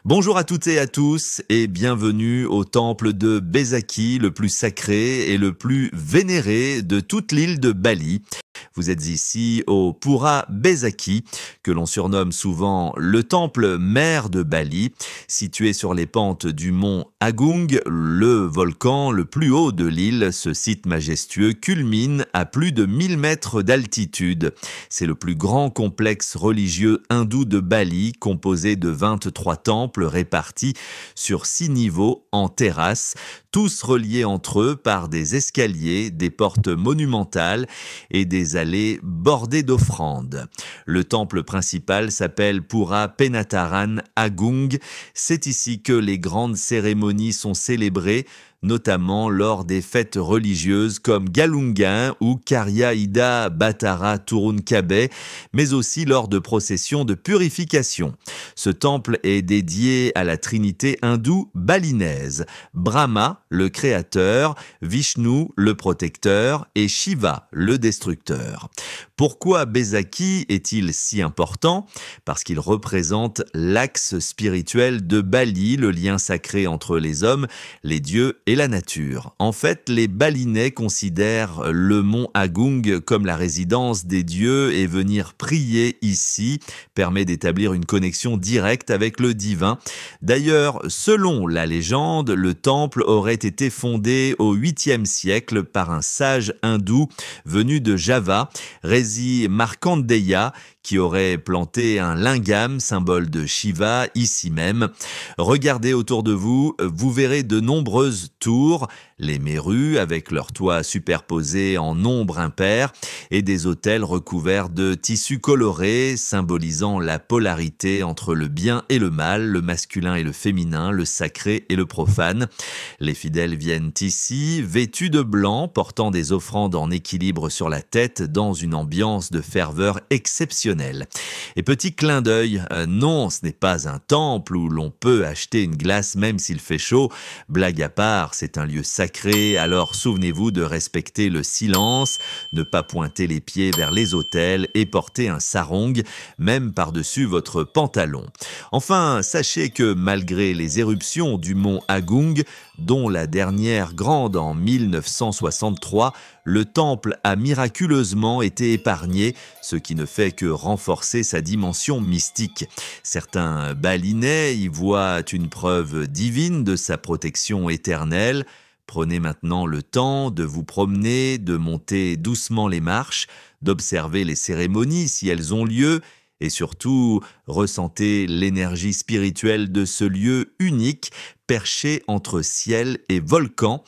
Bonjour à toutes et à tous et bienvenue au temple de Bezaki, le plus sacré et le plus vénéré de toute l'île de Bali. Vous êtes ici au Pura Bezaki, que l'on surnomme souvent le temple mère de Bali, situé sur les pentes du mont Agung, le volcan le plus haut de l'île. Ce site majestueux culmine à plus de 1000 mètres d'altitude. C'est le plus grand complexe religieux hindou de Bali, composé de 23 temples répartis sur 6 niveaux en terrasse, tous reliés entre eux par des escaliers, des portes monumentales et des allées bordées d'offrandes. Le temple principal s'appelle Pura Penataran Agung. C'est ici que les grandes cérémonies sont célébrées, notamment lors des fêtes religieuses comme Galungan ou Karya Ida Batara Turun Kabe, mais aussi lors de processions de purification. Ce temple est dédié à la trinité hindoue balinaise, Brahma, le créateur, Vishnu, le protecteur, et Shiva, le destructeur. Pourquoi Bezaki est-il si important? Parce qu'il représente l'axe spirituel de Bali, le lien sacré entre les hommes, les dieux et la nature. En fait, les Balinais considèrent le mont Agung comme la résidence des dieux et venir prier ici permet d'établir une connexion directe avec le divin. D'ailleurs, selon la légende, le temple aurait été fondé au 8e siècle par un sage hindou venu de Java, Resi Markandeya, qui aurait planté un lingam, symbole de Shiva, ici même. Regardez autour de vous, vous verrez de nombreuses tours, les mérus avec leurs toits superposés en nombre impair et des autels recouverts de tissus colorés symbolisant la polarité entre le bien et le mal, le masculin et le féminin, le sacré et le profane. Les fidèles viennent ici vêtus de blanc, portant des offrandes en équilibre sur la tête dans une ambiance de ferveur exceptionnelle. Et petit clin d'œil, non, ce n'est pas un temple où l'on peut acheter une glace même s'il fait chaud. Blague à part, c'est un lieu sacré, alors souvenez-vous de respecter le silence, ne pas pointer les pieds vers les autels et porter un sarong, même par-dessus votre pantalon. Enfin, sachez que malgré les éruptions du mont Agung, dont la dernière grande en 1963, le temple a miraculeusement été épargné, ce qui ne fait que renforcer sa dimension mystique. Certains Balinais y voient une preuve divine de sa protection éternelle. Prenez maintenant le temps de vous promener, de monter doucement les marches, d'observer les cérémonies si elles ont lieu, et surtout, ressentez l'énergie spirituelle de ce lieu unique, perché entre ciel et volcan.